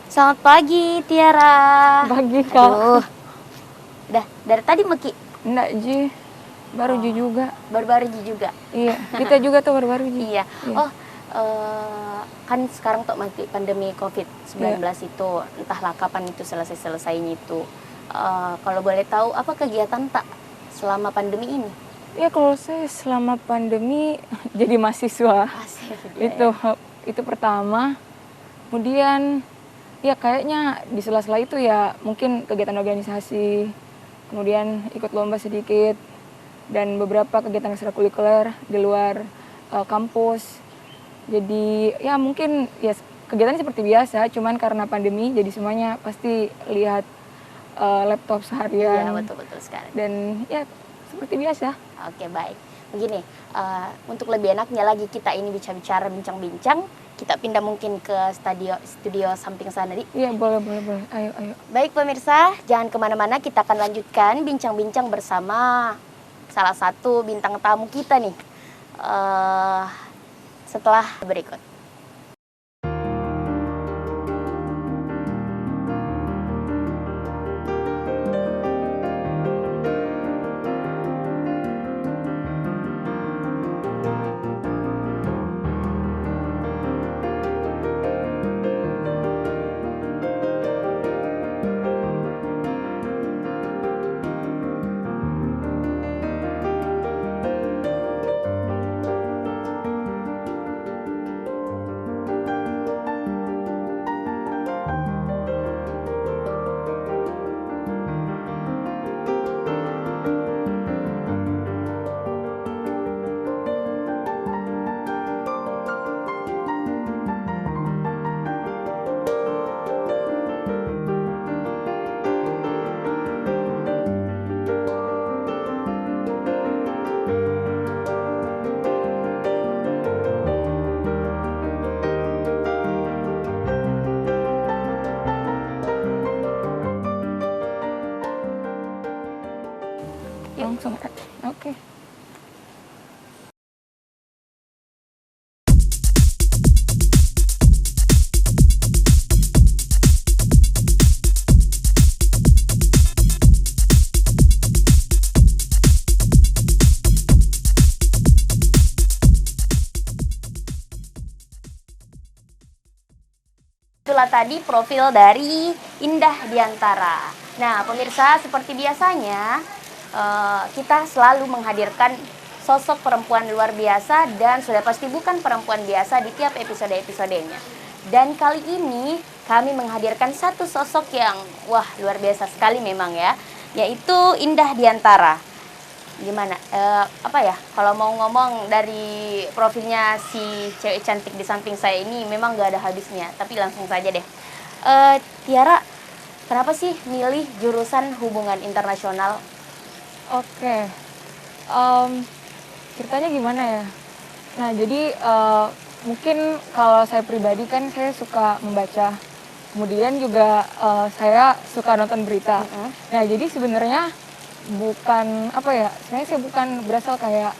Selamat pagi, Tiara. Pagi, Kak. Aduh, udah dari tadi Meki. Enggak, Ji. Baru Ji juga. Baru-baru juga. Iya, kita juga tuh baru-baru Ji. Iya. Oh, kan sekarang tuh masih pandemi COVID-19 itu, entahlah kapan itu selesainya itu. Kalau boleh tahu, apa kegiatan tak selama pandemi ini? Ya kalau saya selama pandemi jadi mahasiswa. Itu pertama. Kemudian ya kayaknya di sela-sela itu ya mungkin kegiatan organisasi, kemudian ikut lomba sedikit, dan beberapa kegiatan ekstrakurikuler di luar kampus. Jadi ya mungkin ya kegiatan seperti biasa, cuman karena pandemi jadi semuanya pasti lihat laptop seharian. Iya, betul-betul sekali. Dan ya seperti biasa. Oke, baik. Begini, untuk lebih enaknya lagi kita ini bicara bincang-bincang, kita pindah mungkin ke studio samping sana, Di. Iya, boleh. Ayo. Baik pemirsa, jangan kemana-mana, kita akan lanjutkan bincang-bincang bersama salah satu bintang tamu kita nih. Setelah berikut. Langsung. Oke. Itulah tadi profil dari Indah Diantara. Nah, pemirsa, seperti biasanya kita selalu menghadirkan sosok perempuan luar biasa dan sudah pasti bukan perempuan biasa di tiap episode-episodenya. Dan kali ini kami menghadirkan satu sosok yang luar biasa sekali memang ya, yaitu Indah Diantara. Gimana? Kalau mau ngomong dari profilnya si cewek cantik di samping saya ini memang gak ada habisnya. Tapi langsung saja deh. Tiara, kenapa sih milih jurusan hubungan internasional? Oke. Ceritanya gimana ya? Nah, jadi mungkin kalau saya pribadi kan saya suka membaca. Kemudian juga saya suka nonton berita. Nah, jadi sebenarnya sebenarnya saya bukan berasal kayak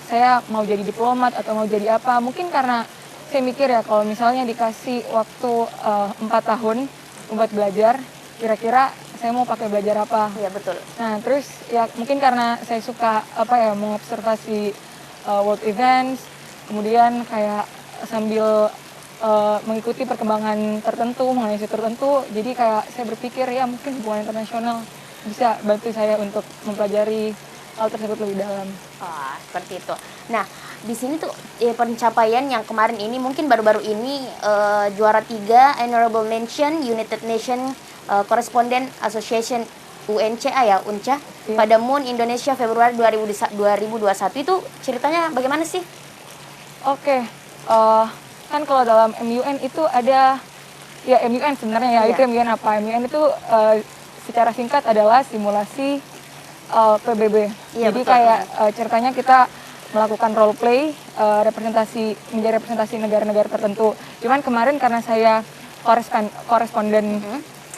saya mau jadi diplomat atau mau jadi apa. Mungkin karena saya mikir ya kalau misalnya dikasih waktu 4 tahun buat belajar, kira-kira saya mau pakai belajar apa. Iya, betul. Nah, terus ya mungkin karena saya suka mengobservasi world events, kemudian kayak sambil mengikuti perkembangan tertentu, mengenai isu tertentu, jadi kayak saya berpikir ya mungkin hubungan internasional bisa bantu saya untuk mempelajari hal tersebut lebih dalam. Seperti itu. Nah, di sini tuh pencapaian yang kemarin ini mungkin baru-baru ini juara 3 Honorable Mention United Nation Correspondent Association UNCA ya, UNCA, pada MUN Indonesia Februari 2021 itu ceritanya bagaimana sih? Oke, kan kalau dalam MUN itu ada ya MUN sebenarnya ya, itu MUN apa? MUN itu secara singkat adalah simulasi PBB. Iya, jadi betul. Kayak ceritanya kita melakukan role play, menjadi representasi negara-negara tertentu. Cuman kemarin karena saya koresponden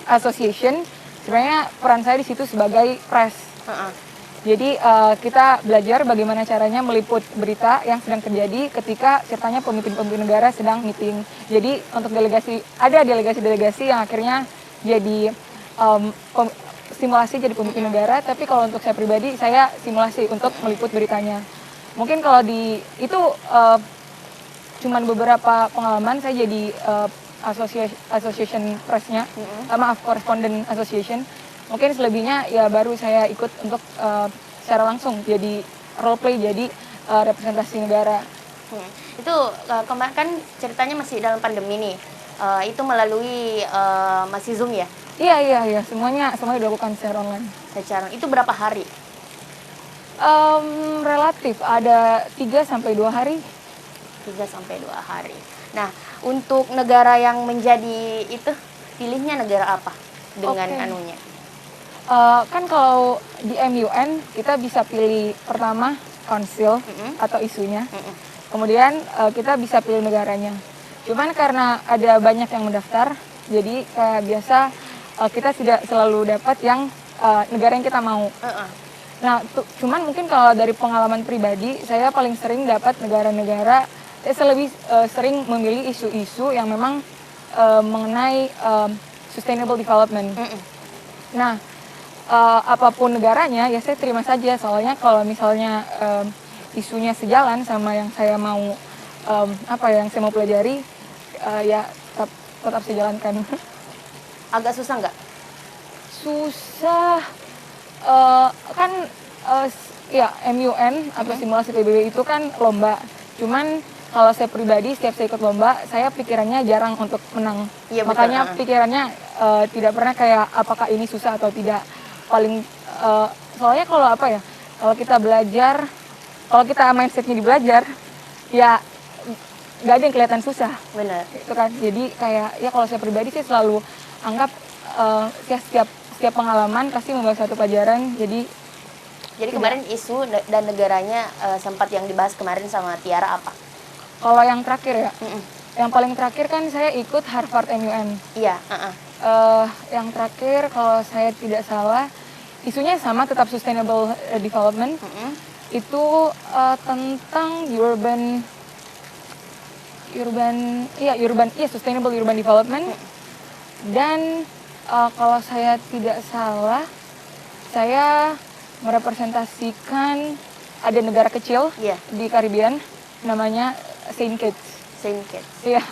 association, sebenarnya peran saya di situ sebagai press. Jadi kita belajar bagaimana caranya meliput berita yang sedang terjadi ketika ceritanya pemimpin-pemimpin negara sedang meeting. Jadi untuk ada delegasi-delegasi yang akhirnya jadi simulasi jadi pemimpin negara, tapi kalau untuk saya pribadi, saya simulasi untuk meliput beritanya. Mungkin kalau itu cuman beberapa pengalaman, saya jadi association press-nya, maaf, correspondent association. Mungkin selebihnya ya baru saya ikut untuk secara langsung jadi role play, jadi representasi negara. Itu kemarin kan ceritanya masih dalam pandemi nih. Itu melalui masih Zoom ya? Iya, semuanya dilakukan secara online. Itu berapa hari? Relatif ada 3 sampai 2 hari. 3 sampai 2 hari. Nah, untuk negara yang menjadi itu, pilihnya negara apa dengan anunya? Kan kalau di MUN kita bisa pilih pertama konsil atau isunya, kemudian kita bisa pilih negaranya. Cuman karena ada banyak yang mendaftar, jadi kayak biasa kita tidak selalu dapat yang negara yang kita mau. Nah, cuman mungkin kalau dari pengalaman pribadi, saya paling sering dapat negara-negara, saya lebih sering memilih isu-isu yang memang mengenai sustainable development. Nah, apapun negaranya ya saya terima saja, soalnya kalau misalnya isunya sejalan sama yang saya mau yang saya mau pelajari, ya tetap saya jalankan. Agak susah nggak? Susah, kan ya MUN atau simulasi PBB itu kan lomba, cuman kalau saya pribadi setiap saya ikut lomba, saya pikirannya jarang untuk menang. Ya, makanya pikirannya tidak pernah kayak apakah ini susah atau tidak. Soalnya kalau kita belajar, kalau kita mindsetnya di belajar, ya nggak ada yang kelihatan susah. Benar. Itu kan, jadi kayak ya kalau saya pribadi sih selalu anggap setiap pengalaman pasti membawa satu pelajaran. Jadi kemarin isu dan negaranya sempat yang dibahas kemarin sama Tiara apa? Kalau yang terakhir ya, yang paling terakhir kan saya ikut Harvard MUN. Iya. Yang terakhir kalau saya tidak salah isunya sama, tetap sustainable development. Itu tentang sustainable urban development. Dan kalau saya tidak salah, saya merepresentasikan ada negara kecil di Caribbean namanya Saint Kitts. Iya.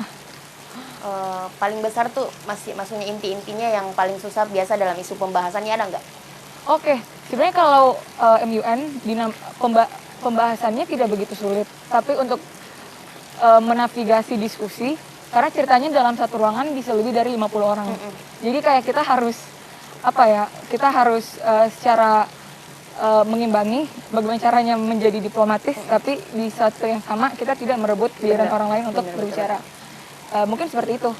Paling besar tuh maksudnya inti-intinya yang paling susah biasa dalam isu pembahasannya ada nggak? Oke, sebenarnya kalau MUN pembahasannya tidak begitu sulit, tapi untuk menavigasi diskusi, karena ceritanya dalam satu ruangan bisa lebih dari 50 orang. Jadi kayak kita harus secara mengimbangi bagaimana caranya menjadi diplomatis, tapi di saat yang sama kita tidak merebut giliran orang lain untuk berbicara. Mungkin seperti itu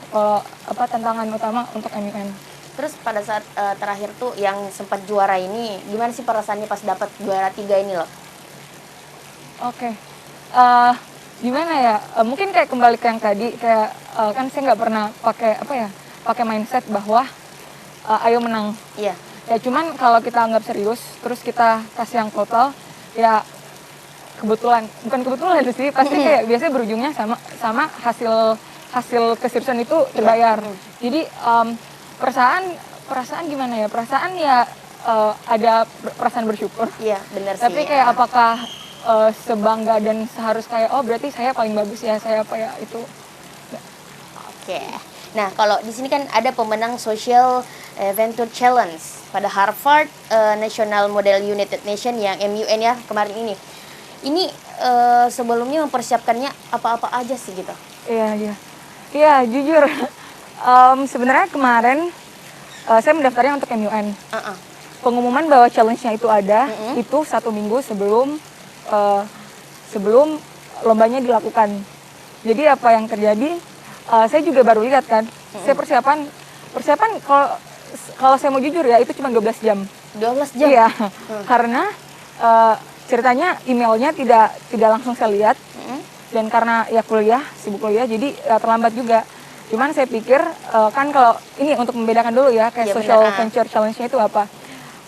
tantangan utama untuk MUN. Terus pada saat terakhir tuh yang sempat juara ini, gimana sih perasaannya pas dapat juara 3 ini loh? Oke. Gimana ya? Mungkin kayak kembali ke yang tadi, kayak kan saya nggak pernah pakai mindset bahwa ayo menang. Iya. Ya cuman kalau kita anggap serius, terus kita kasih yang total, ya bukan kebetulan sih, pasti kayak biasanya berujungnya sama hasil keseriusan itu terbayar. Jadi perasaan gimana ya? Perasaan ya ada perasaan bersyukur. Iya, benar sih. Tapi kayak apakah sebangga dan seharus kayak berarti saya paling bagus ya, saya itu. Oke. Nah, kalau di sini kan ada pemenang Social Venture Challenge pada Harvard National Model United Nations yang MUN ya kemarin ini. Ini sebelumnya mempersiapkannya apa-apa aja sih gitu? Iya, jujur. Sebenarnya kemarin saya mendaftarnya untuk MUN. Pengumuman bahwa challenge-nya itu ada, itu 1 minggu sebelum lombanya dilakukan. Jadi apa yang terjadi? Saya juga baru lihat kan. Saya persiapan kalau saya mau jujur ya, itu cuma 12 jam. 12 jam? Iya. Karena ceritanya emailnya tidak langsung saya lihat. Dan karena ya sibuk kuliah, jadi terlambat juga. Cuman saya pikir kan kalau ini untuk membedakan dulu ya, kayak social venture challenge-nya itu apa.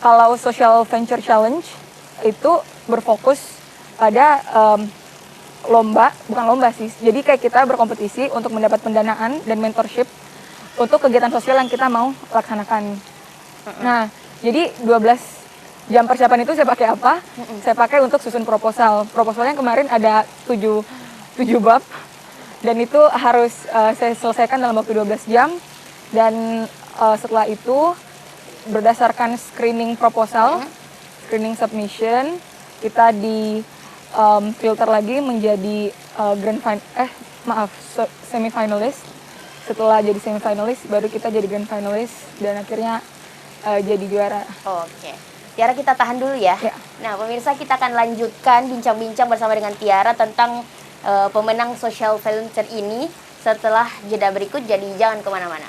Kalau social venture challenge itu berfokus pada bukan lomba sih. Jadi kayak kita berkompetisi untuk mendapat pendanaan dan mentorship untuk kegiatan sosial yang kita mau laksanakan. Nah, jadi 12 jam persiapan itu saya pakai apa? Saya pakai untuk susun proposal. Proposalnya kemarin ada 7 bab dan itu harus saya selesaikan dalam waktu 12 jam. Dan setelah itu berdasarkan screening proposal, screening submission, kita di filter lagi menjadi semi-finalist. Setelah jadi semi-finalist, baru kita jadi grand finalist dan akhirnya jadi juara. Oke. Tiara, kita tahan dulu ya. Nah, pemirsa, kita akan lanjutkan bincang-bincang bersama dengan Tiara tentang pemenang social volunteer ini setelah jeda berikut, jadi jangan kemana-mana.